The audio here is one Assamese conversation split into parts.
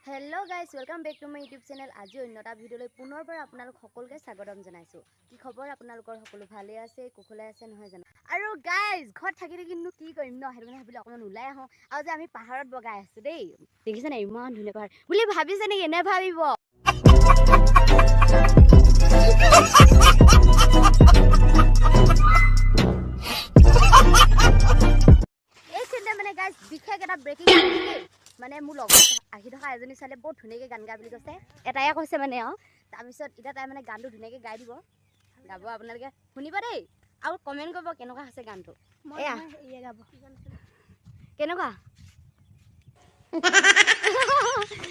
hello guys welcome back to my YouTube channel आज अन्यटा भिडिओলৈ পুনৰবাৰ আপোনালোক সকলোকে স্বাগতম জনাইছো কি খবৰ আপোনালোকৰ সকলো ভালে আছে কুশলে আছে নহয় জানো আৰু গাইস ঘৰত থাকি কিন্তু কি কৰিম ন হেৰু ভাবিলে অকমান ওলাই আহো আৰু যে আমি পাহাৰত বগাই আছো দেই দেখিছে না ইমান ধুনীয়া পাহাৰ বুলি ভাবিছে নেকি এনে ভাবিব এই চিন্তা মানে গাইস বিশেষ এটা ব্ৰেকিং নিউজ মানে মোৰ লগত আহি থকা এজনী চালে বহুত ধুনীয়াকৈ গান গায় বুলি কৈছে এটাই কৈছে মানে তাৰপিছত এতিয়া তাই মানে গানটো ধুনীয়াকৈ গাই দিব গাব আপোনালোকে শুনিব দেই আৰু কমেণ্ট কৰিব কেনেকুৱা হৈছে গানটো এয়া গাব কেনেকুৱা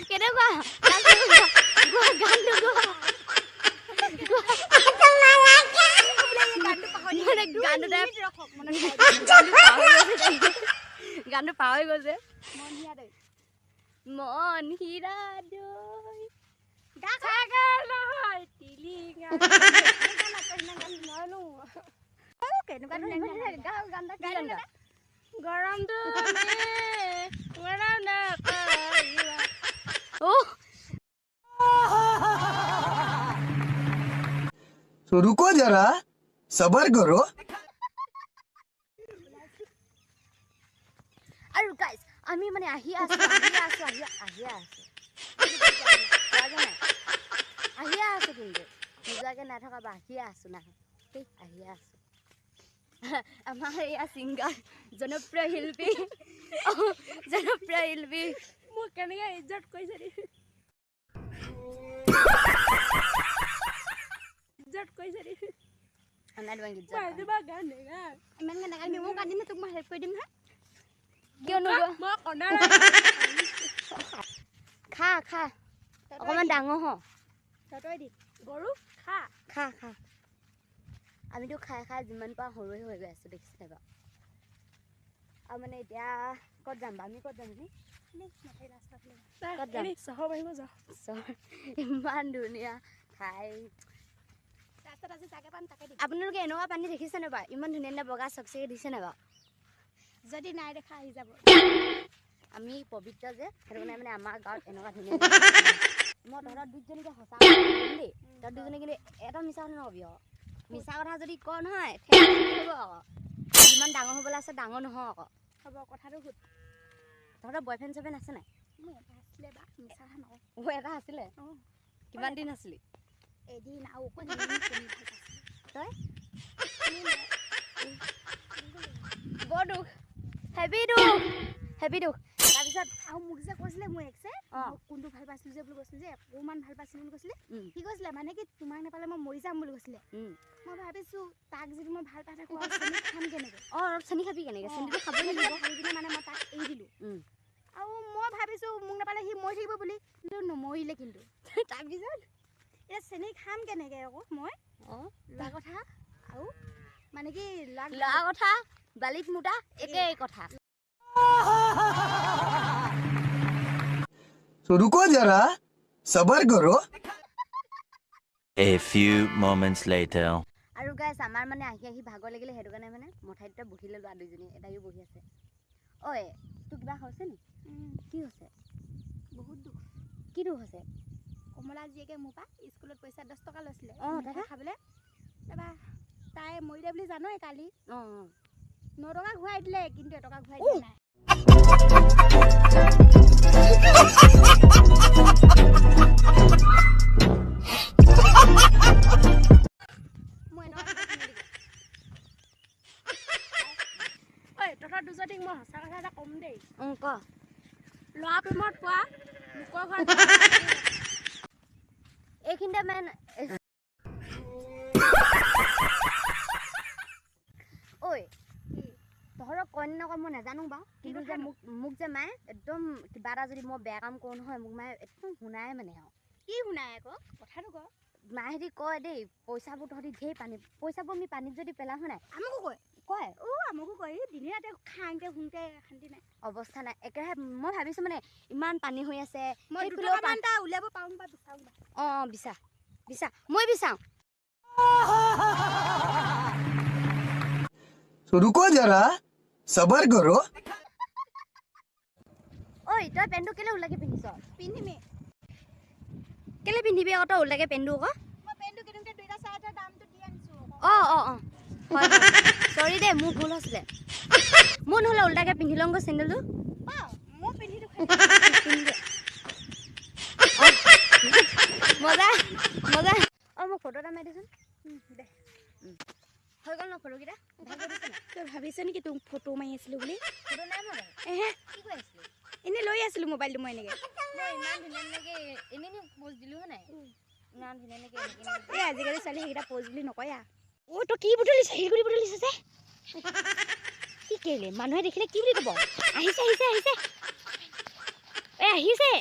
কেনেকুৱা গানটো পাহৰি গৈছে মন হিৰা দৈ গাছাগাল নহয় তিলিঙা ননো কেনেকুৱা গাও গানটা গাইলা গৰমটো গৰম না কইবা ও तो रुको जरा सबर करो আৰু গাইস আমি মানে আহি আছো কিন্তু বুজাকে নাথাকা আহি আছো না ঠিক আহি আছো আমাৰ এয়া সিংগাৰ জনপ্ৰিয় শিল্পী মোক কেনেকৈ ইজ্জত কৰিছে আনাই দং ইজ্জত পাইবা গান নেগা ইমান গান নেগা মই গান দিম তোক মই হেল্প কৰি দিম হা কিয় নগো মই কনা খা অকমান ডাঙৰ হ ততই দি গৰু খা আমিতো খাই যিমান পা হৰুই হৈ গৈ আছো দেখিছে বা আৰু মানে এতিয়া ক'ত যাম আমি ক'ত যাম নি ক'ত যাম চহৰ আহিব যা ইমান ধুনীয়া ঠাই আপোনালোকে এনেকুৱা পানী দেখিছেনে বা ইমান ধুনীয়া বগা চকচকে দিছেনে বা যদি নাই দেখা আহি যাব আমি পবিত্ৰ যে সেইটো মানে আমাৰ গাঁৱত এনেকুৱা ধুনীয়া মই তহঁতৰ দুজনীকে সঁচা দেই তহঁত দুজনী কিন্তু এটা মিছা কথা নকবি মিছা কথা যদি ক নহয় হ'ব আকৌ যিমান ডাঙৰ হ'বলৈ আছে ডাঙৰ নহয় আকৌ হ'ব কথাটো সুধ তহঁতৰ বয়ফ্ৰেণ্ড চয়ফ্ৰেণ্ড আছে নাই এটা আছিলে কিমান দিন আছিলি এদিন আৰু তই বৰ দুখ হেভি দুখ তাৰপিছত আৰু মোক যে কৈছিলে মোৰ এক্সে কোনটো ভাল পাইছিলো যে বুলি কৈছিলে যে অকণমান ভাল পাইছিলো বুলি কৈছিলে কি কৈছিলে মানে কি তোমাক নাপালে মই মৰি যাম বুলি কৈছিলে মই ভাবিছো তাক যদি মই ভাল পাই থাকো খাম কেনেকৈ চেনি খাবি কেনেকৈ চেনিটো খাবই লাগিব সেইদিনা মানে মই তাক এৰি দিলোঁ আৰু মই ভাবিছো মোক নাপালে সি মৰি থাকিব বুলি কিন্তু নমৰিলে কিন্তু তাৰপিছত এতিয়া চেনি খাম কেনেকৈ আকৌ মই লোৱা কথা আৰু মানে কি লোৱা কথা বালিত মুটা একেই কথা तो रुको जरा सबर करो A few moments later আৰু গাইস আমাৰ মানে আহি ভাগৰ লাগিলে হেতু কাৰণে মানে মঠাইতে বহি ললো আৰু দুজনী এটাইও বহি আছে ঐ তো কিবা হৈছে নি কি হৈছে বহুত দুখ কি দুখ হৈছে কমলা জিয়েকে মোপা স্কুলত পইচা 10 টকা লৈছিলে দেখা খাবলে এবা তাই মৰিলে বুলি জানোই কালি 9 টকা ঘূৰাই দিলে কিন্তু 1 টকা ঘূৰাই দিয়া নাই দুজনীক মই সঁচা কথা এটা কম দেই ক ল'ৰা প্ৰেমত পোৱা লোকৰ ঘৰত এইখিনিতে মানে ঐ তহঁতক কইন নকয় মই নাজানো বাৰু কিন্তু যে মোক যে মায়ে একদম কিবা এটা যদি মই বেয়া কাম কৰোঁ নহয় মোক মায়ে একদম শুনাই মানে আৰু কি শুনাই আকৌ কথাটো ক মায়েহঁতি কয় দেই পইচাবোৰ তহঁতি ঢেৰ পইচাবোৰ আমি পানীত যদি পেলাওঁ হয় নাই আমাকো কয় আমাকো কয় দিনে ৰাতে খাওঁতে শুনতে শান্তি নাই অৱস্থা নাই একেৰাহে মই ভাবিছোঁ মানে ইমান পানী হৈ আছে মই উলিয়াব পাৰোঁ বা বিচাৰোঁ বিচা মই বিচাৰোঁ तो रुको जरा सबर करो ঐ ঐ তই পেণ্টটো কেলে ওলাকে পিন্ধিছ পিন্ধিমে কেলে পিন্ধিবি আকৌ তই ওলাকে পেণ্টটো আকৌ মই পেণ্টটো কিনোতে দুইটা চাৰ্টৰ দামটো দি আনিছো হয় সৰি দে মোৰ ভুল হৈছিলে মোৰ নহ'লে ওলটাকে পিন্ধি লওঁ গৈ চেণ্ডেলটো মই পিন্ধি মজা মজা মোক ফটো এটা মাৰি দেচোন দে হৈ গ'ল ন ফটোকেইটা তই ভাবিছ নেকি তোক ফটো মাৰি আছিলোঁ বুলি ফটো নাই মই কি কৈ আছিলোঁ এনেই লৈ আছিলোঁ মোবাইলটো মই এনেকৈ মই ইমান ধুনীয়াকৈ এনেই প'জ দিলোঁ হয় নাই ইমান ধুনীয়াকৈ এই আজিকালি ছোৱালী সেইকেইটা প'জ বুলি নকয় তই কি বুটলিছ শিলগুটি বুটলিছ যে কি কেলে মানুহে দেখিলে কি বুলি ক'ব আহিছে আহিছে আহিছে আহিছে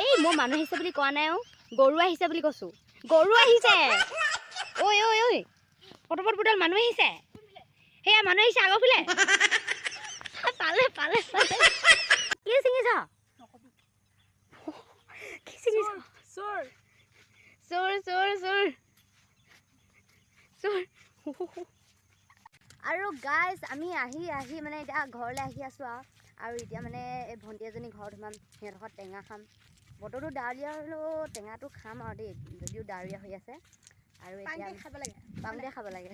এই মই মানুহ আহিছে বুলি কোৱা নাই গৰু আহিছে বুলি কৈছোঁ গৰু আহিছে ঐ ঐ ঐ পটপট বুটল মানুহ আহিছে সেয়া মানুহ আহিছে আগৰফালে পালে পালে পালে কি ছিঙিছ কি ছিঙিছ চোৰ চোৰ চোৰ চোৰ চোৰ আৰু গাইজ আমি আহি মানে এতিয়া ঘৰলৈ আহি আছোঁ আৰু এতিয়া মানে এই ভণ্টি এজনী ঘৰত সোমাম সিহঁতৰ ঘৰত টেঙা খাম বতৰটো ডাৱৰীয়া হ'লেও টেঙাটো খাম আৰু দেই যদিও ডাৱৰীয়া হৈ আছে আৰু এতিয়া খাব লাগে পাংতে খাব লাগে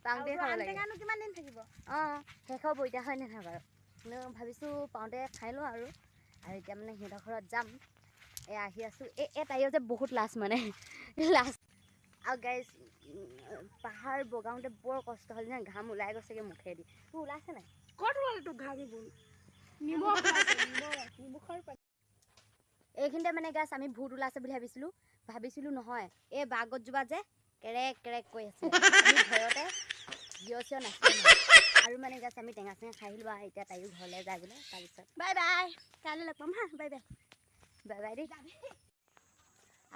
পাংতে খাব লাগে কিমান দিন থাকিব শেষ হ'ব এতিয়া হয় নহয় বাৰু ভাবিছোঁ পাওঁতে খাই লওঁ আৰু এতিয়া মানে সিহঁতৰ ঘৰত যাম আহি আছোঁ তাইও যে বহুত লাজ মানে লাজ আৰু গাইজ পাহাৰ বগাওঁতে বৰ কষ্ট হ'ল না ঘাম ওলাই গৈছেগৈ মুখেদি তোৰ ওলাইছে নাই ক'ত ওলালে তোৰ ঘাম এইখিনিতে মানে গাছ আমি ভূত ওলাইছে বুলি ভাবিছিলোঁ নহয় এই বাগতজোপা যে কেৰেক কেৰেক কৈ আছে ভয়তে জিঅ' চিঅ' নাছিলে আৰু মানে গাছ আমি টেঙা চেঙা খাই আহিলোঁ আৰু এতিয়া তাইও ঘৰলৈ যায় বোলে তাৰপিছত বাই বাই কাইলৈ লগ পাম হা বাই বাই বাই বাই দেই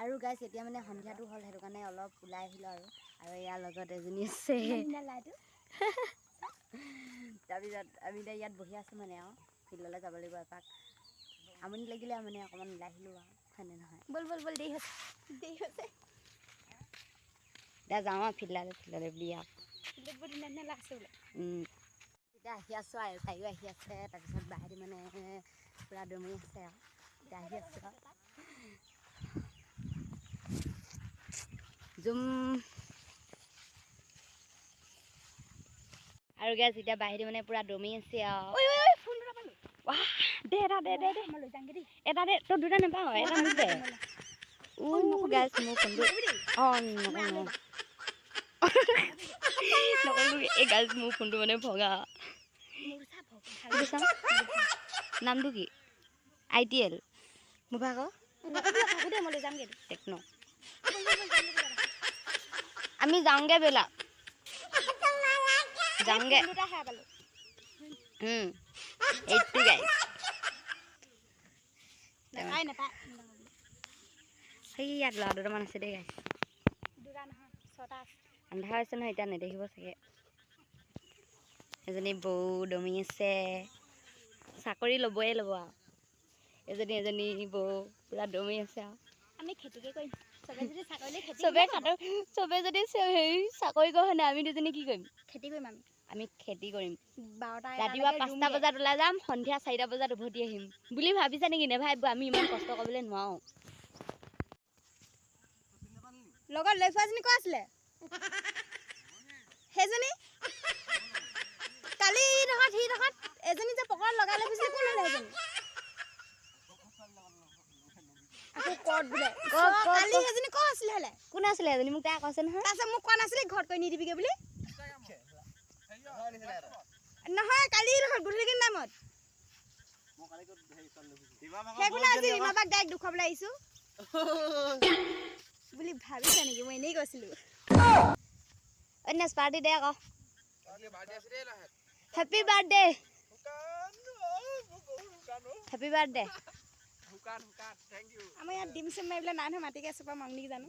আৰু গাইছ এতিয়া মানে সন্ধিয়াটো হ'ল সেইটো কাৰণে অলপ ওলাই আহিলোঁ আৰু ইয়াৰ লগত এজনী আছে তাৰপিছত আমি এতিয়া ইয়াত বহি আছোঁ মানে আৰু ফিল্ডলৈ যাব লাগিব এপাক আমনি লাগিলে মানে অকণমান ওলাই আহিলোঁ আৰু হয়নে নহয় বল বল বল দেৰি হৈছে এতিয়া যাওঁ আৰু ফিল্ডলৈ বুলি আৰু এতিয়া আহি আছোঁ আৰু তাইও আহি আছে তাৰপিছত বাহিৰে মানে পূৰা দমি আছে আৰু এতিয়া আহি আছোঁ জুম আৰু গাইজ এতিয়া বাহিৰে মানে পূৰা দমি আছে আৰু দে এটা দে তোৰ দুটা নাপাওঁ এটা মোক দে গাইজ মোৰ ফোনটো এই গাইজ মোৰ ফোনটো মানে ভগা নামটো কি ITL মোৰ ভাগৰ টেকন' আমি যাওঁগে বেলা যাওঁগে এইটো গাইজ সেই ইয়াত ল'ৰা দুটামান আছে দেই গাইজ আন্ধাৰ হৈছে নহয় এতিয়া নেদেখিব চাগে এজনী বৌ দমি আছে চাকৰি ল'বই ল'ব আৰু এজনী বৌ পূৰা দমি আছে আৰু আমি খেতিকে কৰিম চবে যদি হেৰি চাকৰি কৰে হয় নাই আমি দুজনী কি কৰিম খেতি কৰিম আমি খেতি কৰিম ৰাতিপুৱা 5টা বজাত ওলাই যাম সন্ধিয়া 4টা বজাত উভতি আহিম বুলি ভাবিছা নেকি নেভাবিব আমি ইমান কষ্ট কৰিবলৈ নোৱাৰোঁ লগত লৈ যোৱাজনী ক'ত আছিলে সেইজনী কালি সি এজনী যে পকৰত লগাই লৈ গৈছিলে কোন হ'লে এজনী আকৌ ক'ত বোলে কালি সেইজনী ক'ত আছিলে হ'লে কোন আছিলে এজনী মোক তাই কৈছে নহয় তাৰপিছত মোক কোৱা নাছিলে ঘৰত কৈ নিদিবিগে বুলি নহয় কালি গধূলিৰ নামত সেইগুলো আজি ৰীমাবাক ডাইৰেক্ট দেখুৱাবলৈ আহিছোঁ বুলি ভাবিছা নেকি মই এনেই কৈছিলোঁ অন্য পাৰ্টি দে আকৌ হেপী বাৰ্থডে হেপী বাৰ্থডে আমাৰ ইয়াত ডিম চিম মাৰিবলৈ নাই নহয় মাটিকে চোপা মাং নেকি জানো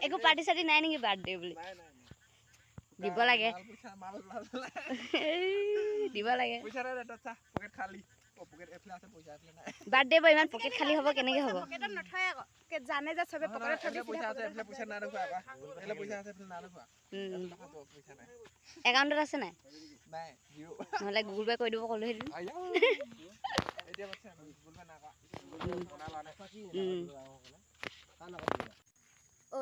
একো পাৰ্টি চাৰ্টি নাই নেকি বাৰ্থডে বুলি দিব লাগে দিব লাগে বাৰ্থডে বয় ইমান পকেট খালি হ'ব কেনেকে হ'ব পকেটত নথয় আকৌ জানে যে চবে পকেটত থৈ একাউণ্টত আছে নাই নহ'লে গুগল পে' কৰি দিব ক'লো সেইটো ঐ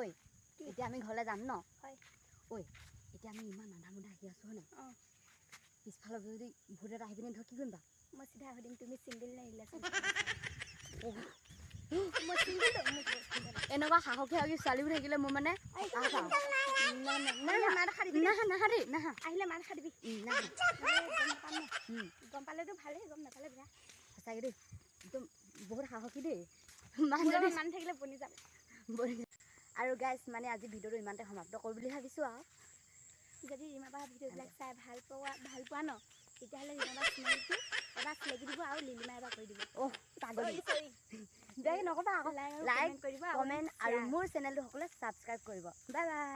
এতিয়া আমি ঘৰলৈ যাম ন হয় ঐ এতিয়া আমি ইমান আধা মুধা আহি আছোঁ হয় নাই পিছফালৰ যদি ভূত এটা আহি পিনে ধৰ কি কৰিম বাৰু মই চিধা সুধিম তুমি চিংগল নে ৰিলেশ্যন মই চিংগল এনেকুৱা সাহসী সাহসী ছোৱালীবোৰ থাকিলে মোৰ মানে নাহা আহিলে মাৰ খা দিবি গম পালেতো ভালেই গম নাপালে বেয়া সঁচাকৈ দেই একদম বহুত সাহসী দেই মানুহ থাকিলে বনি যাম আৰু গাইজ মানে আজি ভিডিঅ'টো ইমানতে সমাপ্ত কৰোঁ বুলি ভাবিছোঁ আৰু যদি ৰীমাবাৰ ভিডিঅ'বিলাক চাই ভাল পোৱা ন তেতিয়াহ'লে ৰীমাবাৰ চেনেলটো এবাৰ চিলেকি দিব আৰু লিলিমা এবাৰ কৰি দিব পাগলী নক'বা আকৌ লাইক কমেণ্ট আৰু মোৰ চেনেলটো সকলোৱে ছাবস্ক্ৰাইব কৰিব বাই বাই